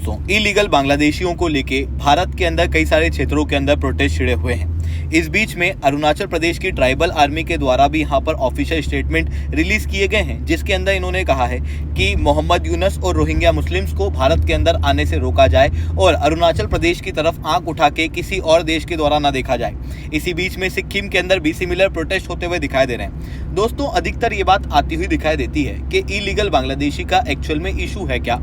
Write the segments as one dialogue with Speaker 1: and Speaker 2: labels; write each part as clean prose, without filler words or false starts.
Speaker 1: दोस्तों, इलीगल बांग्लादेशियों को लेके भारत के अंदर कई सारे क्षेत्रों के अंदर प्रोटेस्ट छिड़े हुए हैं। इस बीच में अरुणाचल प्रदेश की ट्राइबल आर्मी के द्वारा भी यहाँ पर ऑफिशियल स्टेटमेंट रिलीज किए गए हैं, जिसके अंदर इन्होंने कहा है कि मोहम्मद यूनुस और रोहिंग्या मुस्लिम्स को भारत के अंदर आने से रोका जाए और अरुणाचल प्रदेश की तरफ आंख उठा के किसी और देश के द्वारा ना देखा जाए। इसी बीच में सिक्किम के अंदर भी सिमिलर प्रोटेस्ट होते हुए दिखाई दे रहे हैं। दोस्तों, अधिकतर ये बात आती हुई दिखाई देती है कि इलीगल बांग्लादेशी का एक्चुअल में इशू है क्या।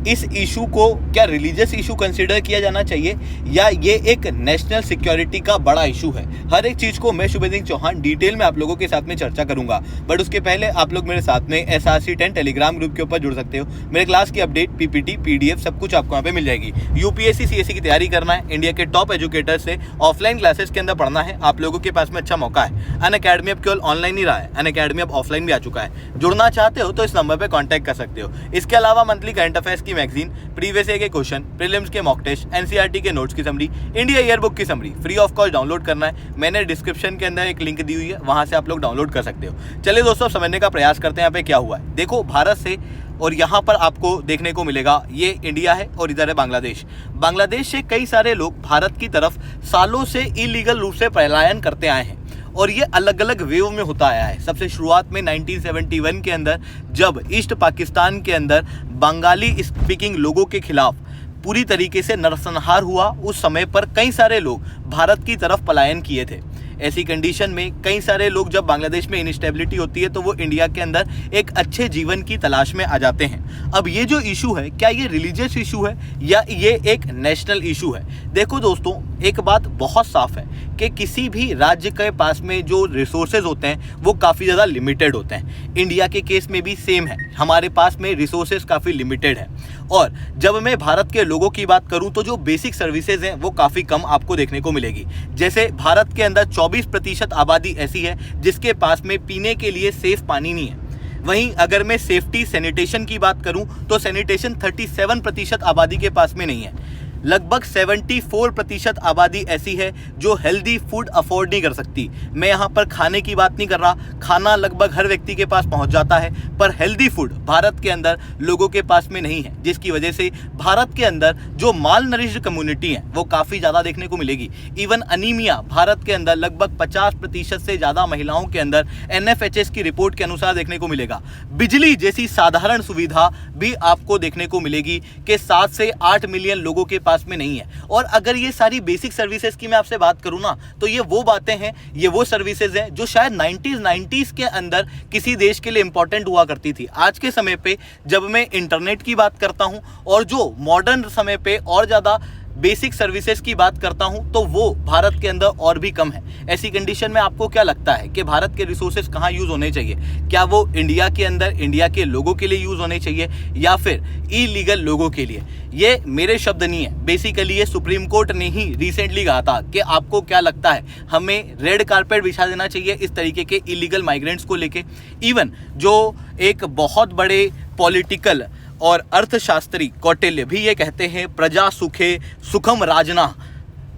Speaker 1: इस इशू को क्या रिलीजियस इशू कंसीडर किया जाना चाहिए या ये एक नेशनल सिक्योरिटी का बड़ा इशू है। हर एक चीज को मैं शुभेंदु चौहान डिटेल में आप लोगों के साथ में चर्चा करूंगा, बट उसके पहले आप लोग मेरे साथ में SRC10 टेलीग्राम ग्रुप के ऊपर जुड़ सकते हो। मेरे क्लास की अपडेट, PPT, PDF सब कुछ आपको यहाँ पे मिल जाएगी। UPSC CSE की तैयारी करना है, इंडिया के टॉप एजुकेटर से ऑफलाइन क्लासेस के अंदर पढ़ना है, आप लोगों के पास में अच्छा मौका है। अनअकैडमी अब केवल ऑनलाइन ही रहा है, अनअकैडमी अब ऑफलाइन भी आ चुका है। जुड़ना चाहते हो तो इस नंबर पर कॉन्टैक्ट कर सकते हो। इसके अलावा मंथली करंट अफेयर्स की मैगजीन, प्रीवियस ईयर के क्वेश्चन, प्रीलिम्स के मॉक टेस्ट, NCERT के नोट्स की समरी, इंडिया ईयर बुक की summary free of cost download करना है। मैंने डिस्क्रिप्शन के अंदर एक लिंक दी हुई है, वहां से आप लोग डाउनलोड कर सकते हो। चलिए दोस्तों, समझने का प्रयास करते हैं यहाँ पे क्या हुआ है। देखो, भारत से और यहाँ पर आपको देखने को मिलेगा ये इंडिया है और इधर है बांग्लादेश। बांग्लादेश से कई सारे लोग भारत की तरफ सालों से इलीगल रूप से पलायन करते आए हैं और ये अलग अलग वेव में होता आया है। सबसे शुरुआत में 1971 के अंदर जब ईस्ट पाकिस्तान के अंदर बंगाली स्पीकिंग लोगों के खिलाफ पूरी तरीके से नरसंहार हुआ, उस समय पर कई सारे लोग भारत की तरफ पलायन किए थे। ऐसी कंडीशन में कई सारे लोग जब बांग्लादेश में इनस्टेबिलिटी होती है तो वो इंडिया के अंदर एक अच्छे जीवन की तलाश में आ जाते हैं। अब ये जो इशू है, क्या ये रिलीजियस इशू है या ये एक नेशनल इशू है? देखो दोस्तों, एक बात बहुत साफ है कि किसी भी राज्य के पास में जो रिसोर्सेज होते हैं वो काफ़ी ज़्यादा लिमिटेड होते हैं। इंडिया के केस में भी सेम है, हमारे पास में रिसोर्सेज काफ़ी लिमिटेड है। और जब मैं भारत के लोगों की बात करूं तो जो बेसिक सर्विसेज हैं वो काफ़ी कम आपको देखने को मिलेगी। जैसे भारत के अंदर 24% आबादी ऐसी है जिसके पास में पीने के लिए सेफ पानी नहीं है। वहीं अगर मैं सेफ्टी सैनिटेशन की बात करूं तो सैनिटेशन 37% आबादी के पास में नहीं है। लगभग 74% आबादी ऐसी है जो हेल्दी फूड अफोर्ड नहीं कर सकती। मैं यहाँ पर खाने की बात नहीं कर रहा, खाना लगभग हर व्यक्ति के पास पहुँच जाता है, पर हेल्दी फूड भारत के अंदर लोगों के पास में नहीं है, जिसकी वजह से भारत के अंदर जो माल नरिश्ड कम्युनिटी है वो काफ़ी ज़्यादा देखने को मिलेगी। इवन अनीमिया भारत के अंदर लगभग 50% से ज़्यादा महिलाओं के अंदर NFHS की रिपोर्ट के अनुसार देखने को मिलेगा। बिजली जैसी साधारण सुविधा भी आपको देखने को मिलेगी कि 7 से 8 मिलियन लोगों के में नहीं है। और अगर ये सारी बेसिक सर्विसेज की मैं आपसे बात करूं ना, तो ये वो बातें हैं, ये वो सर्विसेज हैं जो शायद 90s के अंदर किसी देश के लिए इंपॉर्टेंट हुआ करती थी। आज के समय पे जब मैं इंटरनेट की बात करता हूं और जो मॉडर्न समय पे और ज्यादा बेसिक सर्विसेज की बात करता हूं तो वो भारत के अंदर और भी कम है। ऐसी कंडीशन में आपको क्या लगता है कि भारत के रिसोर्सेज कहाँ यूज होने चाहिए? क्या वो इंडिया के अंदर इंडिया के लोगों के लिए यूज होने चाहिए या फिर इलीगल लोगों के लिए? ये मेरे शब्द नहीं है, बेसिकली ये सुप्रीम कोर्ट ने ही रिसेंटली कहा था कि आपको क्या लगता है, हमें रेड कारपेट बिछा देना चाहिए इस तरीके के इलीगल माइग्रेंट्स को लेके। इवन जो एक बहुत बड़े पॉलिटिकल और अर्थशास्त्री कौटिल्य भी ये कहते हैं, प्रजा सुखे सुखम राजना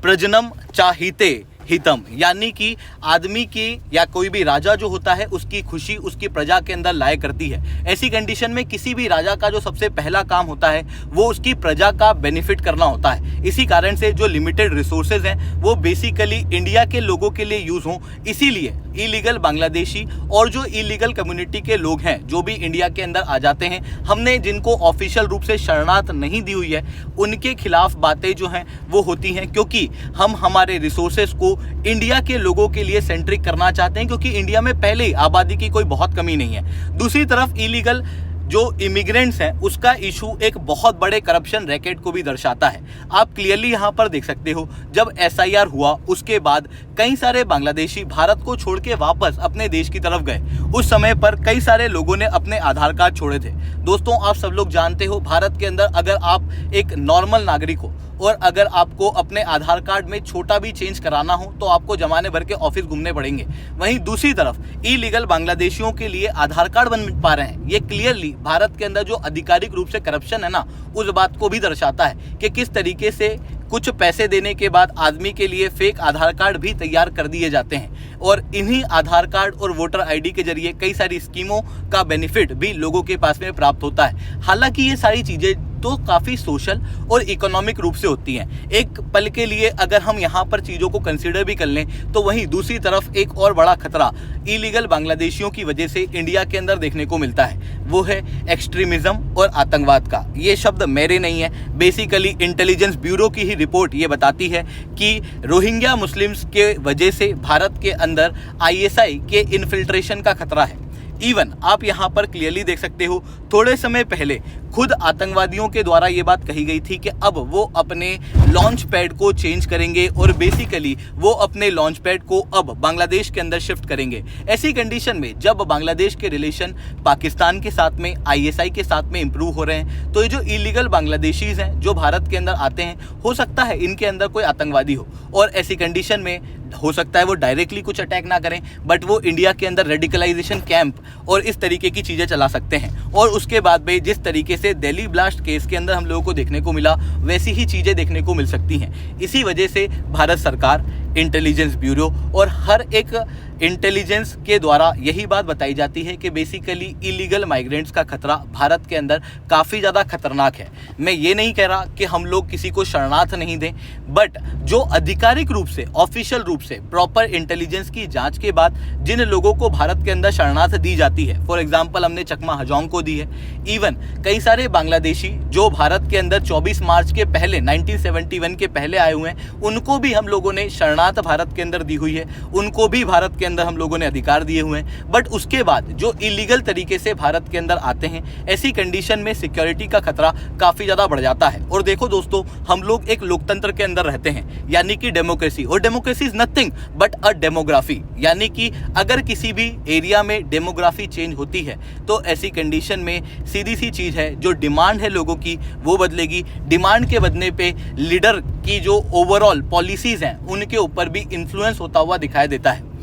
Speaker 1: प्रजनम चाहिते हितम, यानी कि आदमी की या कोई भी राजा जो होता है उसकी खुशी उसकी प्रजा के अंदर लाया करती है। ऐसी कंडीशन में किसी भी राजा का जो सबसे पहला काम होता है वो उसकी प्रजा का बेनिफिट करना होता है। इसी कारण से जो लिमिटेड रिसोर्सेज हैं वो बेसिकली इंडिया के लोगों के लिए यूज हों, इसीलिए इलीगल बांग्लादेशी और जो इलीगल कम्युनिटी के लोग हैं जो भी इंडिया के अंदर आ जाते हैं, हमने जिनको ऑफिशियल रूप से शरणार्थ नहीं दी हुई है उनके खिलाफ बातें जो हैं वो होती हैं, क्योंकि हम हमारे रिसोर्सेज को इंडिया के लोगों के लिए सेंट्रिक करना चाहते हैं, क्योंकि इंडिया में पहले ही आबादी की कोई बहुत कमी नहीं है। दूसरी तरफ इलीगल जो इमिग्रेंट्स हैं उसका इशू एक बहुत बड़े करप्शन रैकेट को भी दर्शाता है। आप क्लियरली यहाँ पर देख सकते हो, जब SIR हुआ उसके बाद कई सारे बांग्लादेशी भारत को छोड़ के वापस अपने देश की तरफ गए। उस समय पर कई सारे लोगों ने अपने आधार कार्ड छोड़े थे। दोस्तों, आप सब लोग जानते हो भारत के अंदर अगर आप एक नॉर्मल नागरिक हो और अगर आपको अपने आधार कार्ड में छोटा भी चेंज कराना हो तो आपको जमाने भर के ऑफिस घूमने पड़ेंगे। वहीं दूसरी तरफ इलीगल बांग्लादेशियों के लिए आधार कार्ड बन पा रहे हैं। ये क्लियरली भारत के अंदर जो आधिकारिक रूप से करप्शन है ना, उस बात को भी दर्शाता है कि किस तरीके से कुछ पैसे देने के बाद आदमी के लिए फेक आधार कार्ड भी तैयार कर दिए जाते हैं और इन्हीं आधार कार्ड और वोटर आईडी के जरिए कई सारी स्कीमों का बेनिफिट भी लोगों के पास में प्राप्त होता है। हालांकि ये सारी चीज़ें तो काफ़ी सोशल और इकोनॉमिक रूप से होती हैं। एक पल के लिए अगर हम यहाँ पर चीज़ों को कंसिडर भी कर लें तो वहीं दूसरी तरफ एक और बड़ा खतरा इलीगल बांग्लादेशियों की वजह से इंडिया के अंदर देखने को मिलता है, वो है एक्सट्रीमिज्म और आतंकवाद का। ये शब्द मेरे नहीं है, बेसिकली इंटेलिजेंस ब्यूरो की ही रिपोर्ट ये बताती है कि रोहिंग्या मुस्लिम्स के वजह से भारत के अंदर ISI के इन्फिल्ट्रेशन का खतरा है। इवन आप यहाँ पर क्लियरली देख सकते हो, थोड़े समय पहले खुद आतंकवादियों के द्वारा ये बात कही गई थी कि अब वो अपने लॉन्च पैड को चेंज करेंगे और बेसिकली वो अपने लॉन्च पैड को अब बांग्लादेश के अंदर शिफ्ट करेंगे। ऐसी कंडीशन में जब बांग्लादेश के रिलेशन पाकिस्तान के साथ में ISI के साथ में इंप्रूव हो रहे हैं, तो ये जो इलीगल बांग्लादेशीज हैं जो भारत के अंदर आते हैं, हो सकता है इनके अंदर कोई आतंकवादी हो, और ऐसी कंडीशन में हो सकता है वो डायरेक्टली कुछ अटैक ना करें, बट वो इंडिया के अंदर रेडिकलाइजेशन कैंप और इस तरीके की चीज़ें चला सकते हैं। और उसके बाद भी जिस तरीके से दिल्ली ब्लास्ट केस के अंदर हम लोगों को देखने को मिला, वैसी ही चीज़ें देखने को मिल सकती हैं। इसी वजह से भारत सरकार, इंटेलिजेंस ब्यूरो और हर एक इंटेलिजेंस के द्वारा यही बात बताई जाती है कि बेसिकली इलीगल माइग्रेंट्स का खतरा भारत के अंदर काफ़ी ज़्यादा खतरनाक है। मैं ये नहीं कह रहा कि हम लोग किसी को शरणार्थ नहीं दें, बट जो आधिकारिक रूप से, ऑफिशियल रूप से, प्रॉपर इंटेलिजेंस की जांच के बाद जिन लोगों को भारत के अंदर शरणार्थ दी जाती है, फॉर एग्जाम्पल हमने चकमा हजोंग को दी है, इवन कई सारे बांग्लादेशी जो भारत के अंदर 24 मार्च के पहले 1971 के पहले आए हुए हैं, उनको भी हम लोगों ने शरणार्थ भारत के अंदर दी हुई है, उनको भी भारत के अंदर हम लोगों ने अधिकार दिए हुए हैं। बट उसके बाद जो इलीगल तरीके से भारत के अंदर आते हैं, ऐसी कंडीशन में सिक्योरिटी का खतरा काफ़ी ज़्यादा बढ़ जाता है। और देखो दोस्तों, हम लोग एक लोकतंत्र के अंदर रहते हैं, यानी कि डेमोक्रेसी, और democracy is nothing but a demography, यानी कि अगर किसी भी एरिया में डेमोग्राफी चेंज होती है तो ऐसी कंडीशन में सीधी सी चीज़ है, जो डिमांड है लोगों की वो बदलेगी। डिमांड के बदलने पे लीडर की जो ओवरऑल पॉलिसीज़ हैं उनके ऊपर भी इन्फ्लुएंस होता हुआ दिखाई देता है।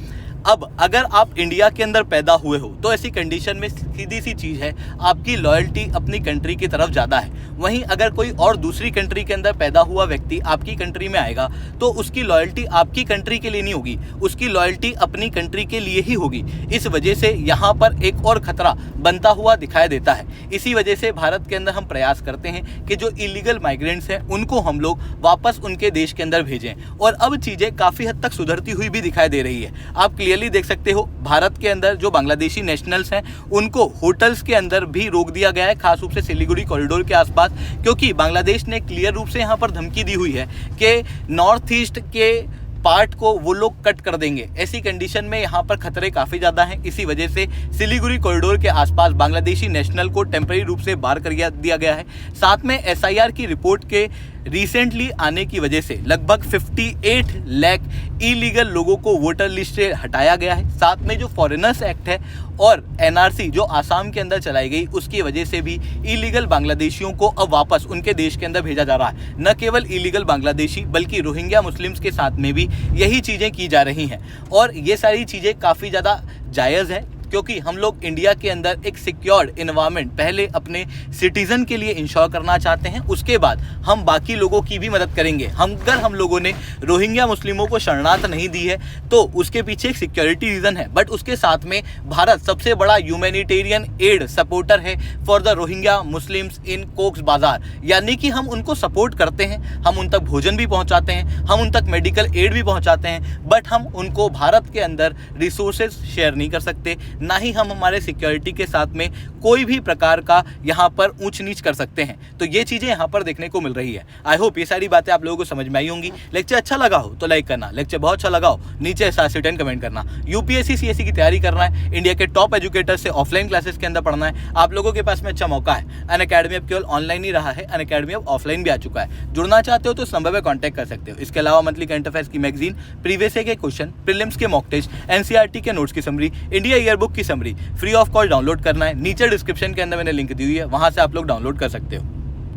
Speaker 1: अब अगर आप इंडिया के अंदर पैदा हुए हो तो ऐसी कंडीशन में सीधी सी चीज़ है, आपकी लॉयल्टी अपनी कंट्री की तरफ ज़्यादा है। वहीं अगर कोई और दूसरी कंट्री के अंदर पैदा हुआ व्यक्ति आपकी कंट्री में आएगा तो उसकी लॉयल्टी आपकी कंट्री के लिए नहीं होगी, उसकी लॉयल्टी अपनी कंट्री के लिए ही होगी। इस वजह से यहाँ पर एक और खतरा बनता हुआ दिखाई देता है। इसी वजह से भारत के अंदर हम प्रयास करते हैं कि जो इलीगल माइग्रेंट्स हैं उनको हम लोग वापस उनके देश के अंदर भेजें, और अब चीज़ें काफ़ी हद तक सुधरती हुई भी दिखाई दे रही है। आप क्लियरली देख सकते हो, भारत के अंदर जो बांग्लादेशी नेशनल्स हैं उनको होटल्स के अंदर भी रोक दिया गया है, खास रूप से सिलीगुड़ी कॉरिडोर के आसपास, क्योंकि बांग्लादेश ने क्लियर रूप से यहाँ पर धमकी दी हुई है कि नॉर्थ ईस्ट के पार्ट को वो लोग कट कर देंगे। ऐसी कंडीशन में यहाँ पर खतरे काफ़ी ज़्यादा हैं। इसी वजह से सिलीगुड़ी कॉरिडोर के आसपास बांग्लादेशी नेशनल को टेम्परेरी रूप से बाहर कर दिया गया है। साथ में SIR की रिपोर्ट के रिसेंटली आने की वजह से लगभग 58 लाख इलीगल लोगों को वोटर लिस्ट से हटाया गया है। साथ में जो फॉरेनर्स एक्ट है और NRC जो आसाम के अंदर चलाई गई, उसकी वजह से भी इलीगल बांग्लादेशियों को अब वापस उनके देश के अंदर भेजा जा रहा है। न केवल इलीगल बांग्लादेशी बल्कि रोहिंग्या मुस्लिम्स के साथ में भी यही चीज़ें की जा रही हैं, और ये सारी चीज़ें काफ़ी ज़्यादा जायज़ है, क्योंकि हम लोग इंडिया के अंदर एक सिक्योर्ड इन्वायरमेंट पहले अपने सिटीज़न के लिए इंश्योर करना चाहते हैं, उसके बाद हम बाकी लोगों की भी मदद करेंगे। अगर हम लोगों ने रोहिंग्या मुस्लिमों को शरणार्थ नहीं दी है तो उसके पीछे एक सिक्योरिटी रीज़न है, बट उसके साथ में भारत सबसे बड़ा ह्यूमैनिटेरियन एड सपोर्टर है for the Rohingya Muslims in Cokes बाजार, यानी कि हम उनको सपोर्ट करते हैं, हम उन तक भोजन भी पहुँचाते हैं, हम उन तक मेडिकल एड भी पहुँचाते हैं, बट हम उनको भारत के अंदर रिसोर्सेज शेयर नहीं कर सकते, ना ही हम हमारे सिक्योरिटी के साथ में कोई भी प्रकार का यहाँ पर ऊंच नीच कर सकते हैं। तो ये चीज़ें यहाँ पर देखने को मिल रही है। आई होप ये सारी बातें आप लोगों को समझ में आई होंगी। लेक्चर अच्छा लगा हो तो लाइक करना, लेक्चर बहुत अच्छा लगा हो नीचे *10 कमेंट करना। UPSC CSE की तैयारी करना है, इंडिया के टॉप एजुकेटर से ऑफलाइन क्लासेस के अंदर पढ़ना है, आप लोगों के पास में अच्छा मौका है। अनअकैडमी अब केवल ऑनलाइन ही रहा है, अनअकैडमी अब ऑफलाइन भी आ चुका है। जुड़ना चाहते हो तो इस नंबर पर कॉन्टैक्ट कर सकते हो। इसके अलावा मंथली करंट अफेयर्स की मैगजीन, प्रीवियस ईयर के क्वेश्चन, प्रीलिम्स के मॉक टेस्ट, NCERT के नोट्स की समरी, इंडिया ईयर बुक की summary free of cost download करना है। नीचे डिस्क्रिप्शन के अंदर मैंने लिंक दी हुई है, वहां से आप लोग डाउनलोड कर सकते हो।